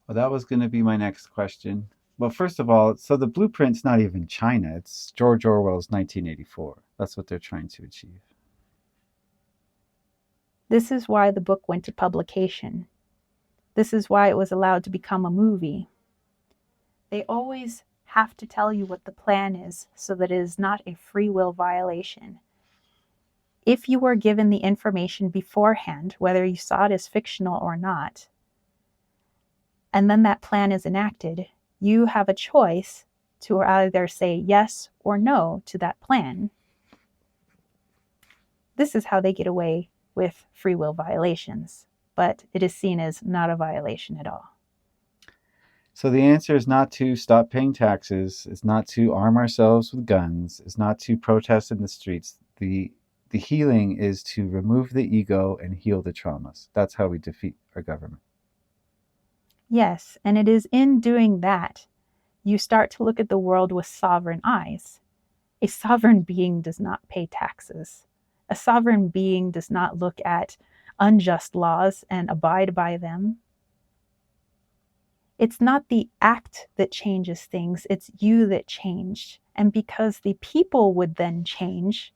Well, that was going to be my next question. Well, first of all, so the blueprint's not even China. It's George Orwell's 1984. That's what they're trying to achieve. This is why the book went to publication. This is why it was allowed to become a movie. They always have to tell you what the plan is so that it is not a free will violation. If you were given the information beforehand, whether you saw it as fictional or not, and then that plan is enacted, you have a choice to either say yes or no to that plan. This is how they get away with free will violations, but it is seen as not a violation at all. So the answer is not to stop paying taxes, it's not to arm ourselves with guns, it's not to protest in the streets. The healing is to remove the ego and heal the traumas. That's how we defeat our government. Yes, and it is in doing that you start to look at the world with sovereign eyes. A sovereign being does not pay taxes. A sovereign being does not look at unjust laws and abide by them. It's not the act that changes things, it's you that changed. And because the people would then change,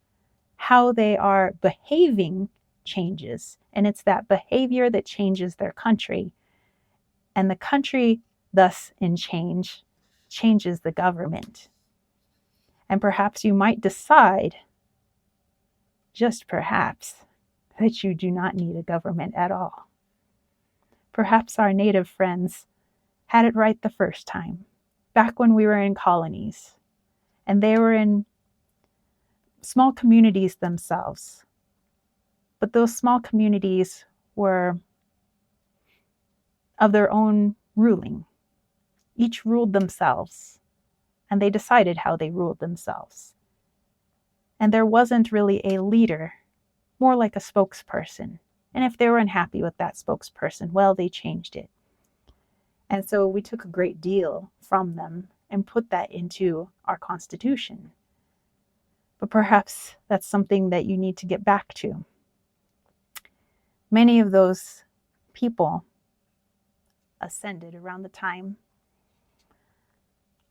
how they are behaving changes. And it's that behavior that changes their country. And the country, thus in change, changes the government. And perhaps you might decide, just perhaps, that you do not need a government at all. Perhaps our native friends had it right the first time, back when we were in colonies, and they were in small communities themselves. But those small communities were of their own ruling. Each ruled themselves, and they decided how they ruled themselves. And there wasn't really a leader, more like a spokesperson. And if they were unhappy with that spokesperson, well, they changed it. And so we took a great deal from them and put that into our Constitution. But perhaps that's something that you need to get back to. Many of those people ascended around the time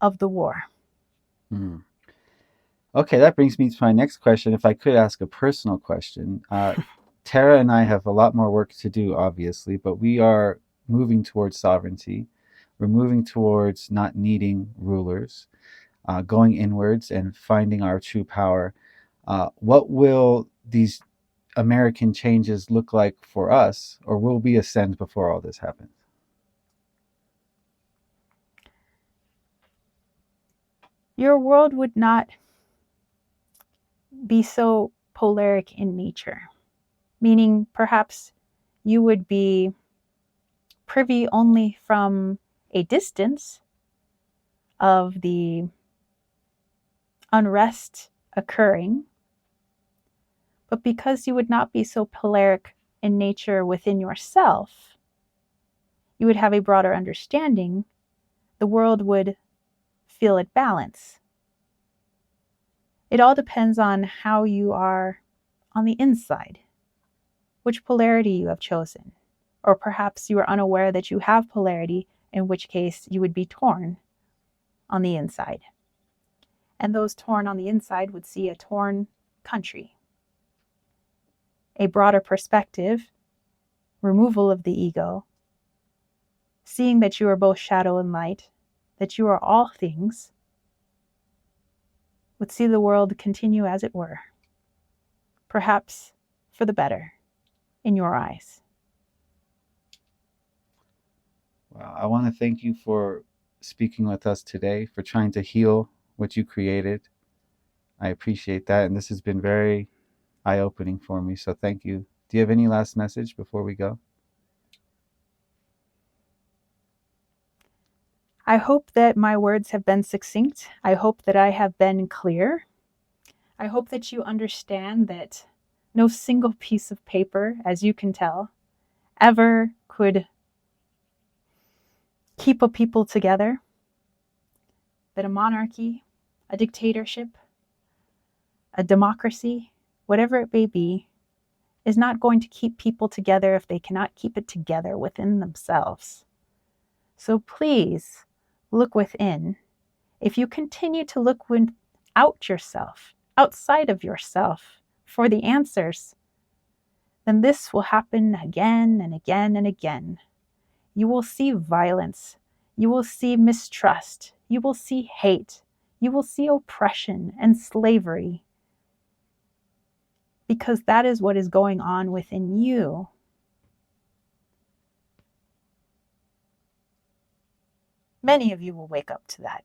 of the war. Hmm. Okay, that brings me to my next question. If I could ask a personal question, Tara and I have a lot more work to do, obviously, but we are moving towards sovereignty. We're moving towards not needing rulers, going inwards and finding our true power. What will these American changes look like for us, or will we ascend before all this happens? Your world would not be so polaric in nature, meaning perhaps you would be privy only from a distance of the unrest occurring, but because you would not be so polaric in nature within yourself, you would have a broader understanding. The world would feel at balance. It all depends on how you are on the inside, which polarity you have chosen. Or perhaps you are unaware that you have polarity, in which case you would be torn on the inside. And those torn on the inside would see a torn country. A broader perspective, removal of the ego, seeing that you are both shadow and light, that you are all things, would see the world continue as it were, perhaps for the better in your eyes. Well, I want to thank you for speaking with us today, for trying to heal what you created. I appreciate that. And this has been very eye opening for me. So thank you. Do you have any last message before we go? I hope that my words have been succinct. I hope that I have been clear. I hope that you understand that no single piece of paper, as you can tell, ever could keep a people together. That a monarchy, a dictatorship, a democracy, whatever it may be, is not going to keep people together if they cannot keep it together within themselves. So please look within. If you continue to look without yourself, outside of yourself, for the answers, then this will happen again and again and again. You will see violence. You will see mistrust. You will see hate. You will see oppression and slavery. Because that is what is going on within you. Many of you will wake up to that.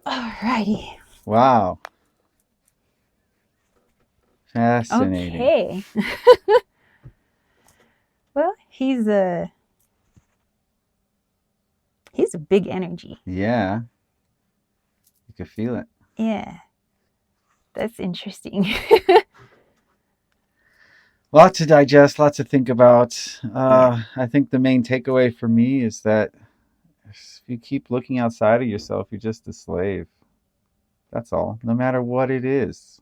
Alrighty. Wow. Fascinating. Okay. Well, he's a big energy. Yeah. You can feel it. Yeah. That's interesting. Lot to digest, lots to think about. I think the main takeaway for me is that if you keep looking outside of yourself, you're just a slave. That's all. No matter what it is.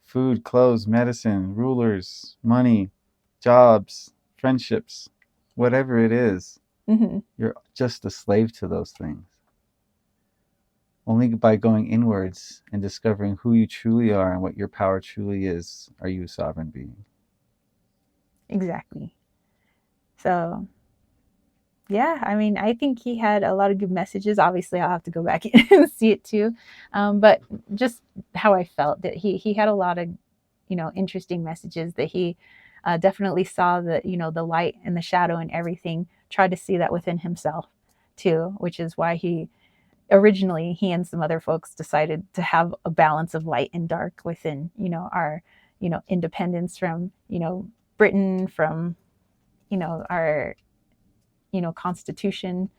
Food, clothes, medicine, rulers, money, jobs, friendships, whatever it is, Mm-hmm. you're just a slave to those things. Only by going inwards and discovering who you truly are and what your power truly is, are you a sovereign being. Exactly. So, yeah, I mean, I think he had a lot of good messages. Obviously, I'll have to go back and see it too. But just how I felt that he had a lot of, interesting messages that he definitely saw the, the light and the shadow and everything, tried to see that within himself too, which is why originally he and some other folks decided to have a balance of light and dark within, our, independence from, Britain, from, our, Constitution,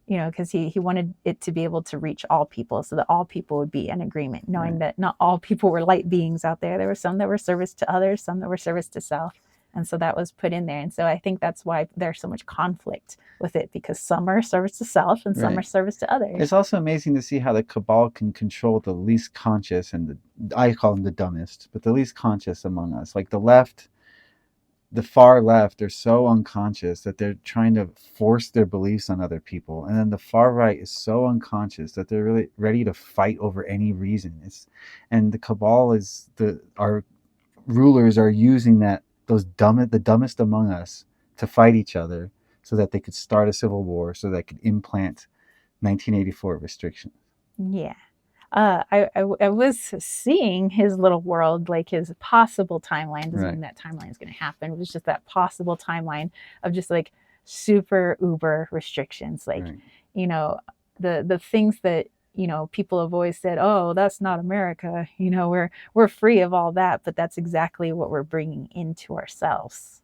because he wanted it to be able to reach all people so that all people would be in agreement, knowing that not all people were light beings out there. There were some that were service to others, some that were service to self. And so that was put in there. And so I think that's why there's so much conflict with it, because some are service to self and some are service to others. It's also amazing to see how the cabal can control the least conscious and I call them the dumbest, but the least conscious among us. Like the left, the far left are so unconscious that they're trying to force their beliefs on other people, and then the far right is so unconscious that they're really ready to fight over any reason. And the cabal is our rulers are using the dumbest among us to fight each other so that they could start a civil war, so they could implant 1984 restrictions. Yeah. I was seeing his little world, like his possible timeline. Doesn't mean that timeline is going to happen. It was just that possible timeline of just like super uber restrictions. Like, the things that, people have always said, oh, that's not America. We're free of all that. But that's exactly what we're bringing into ourselves,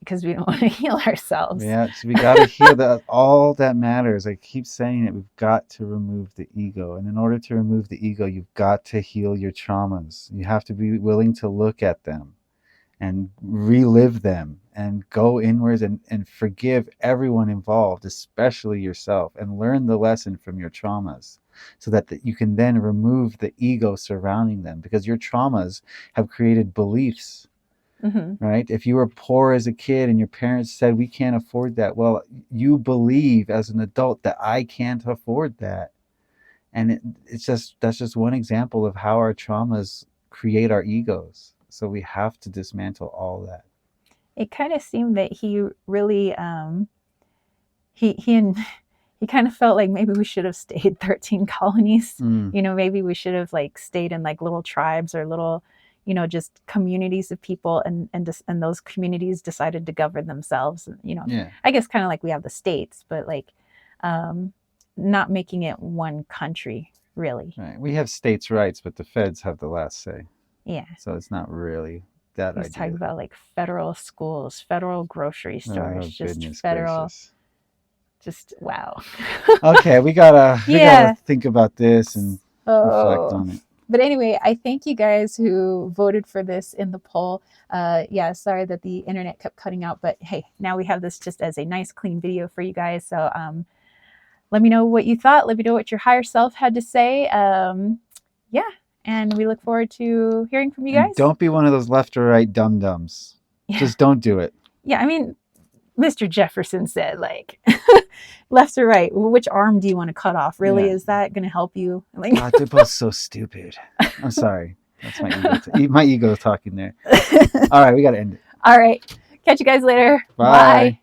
because we don't want to heal ourselves. Yeah, so we got to heal all that matters. I keep saying it. We've got to remove the ego. And in order to remove the ego, you've got to heal your traumas. You have to be willing to look at them and relive them and go inwards and forgive everyone involved, especially yourself, and learn the lesson from your traumas so that you can then remove the ego surrounding them, because your traumas have created beliefs. Mm-hmm. Right? If you were poor as a kid and your parents said, we can't afford that, well, you believe as an adult that I can't afford that. And that's just one example of how our traumas create our egos. So we have to dismantle all that. It kind of seemed that he really, he kind of felt like maybe we should have stayed 13 colonies. Maybe we should have like stayed in like little tribes or little, just communities of people, and those communities decided to govern themselves. I guess kind of like we have the states, but like not making it one country, really. Right. We have states' rights, but the feds have the last say. Yeah. So it's not really that idea. He's talking about like federal schools, federal grocery stores, just federal. Gracious. Just wow. Okay, we gotta think about this and reflect on it. But anyway, I thank you guys who voted for this in the poll. Sorry that the internet kept cutting out, but hey, now we have this just as a nice, clean video for you guys. So let me know what you thought. Let me know what your higher self had to say. And we look forward to hearing from you And guys. don't be one of those left or right dum-dums. Yeah. Just don't do it. Yeah, I mean, Mr. Jefferson said, like, left or right, which arm do you want to cut off? Really, Yeah. is that going to help you? Like, God, they're both so stupid. I'm sorry. That's my ego. My ego talking there. All right, we got to end it. all right. Catch you guys later. Bye.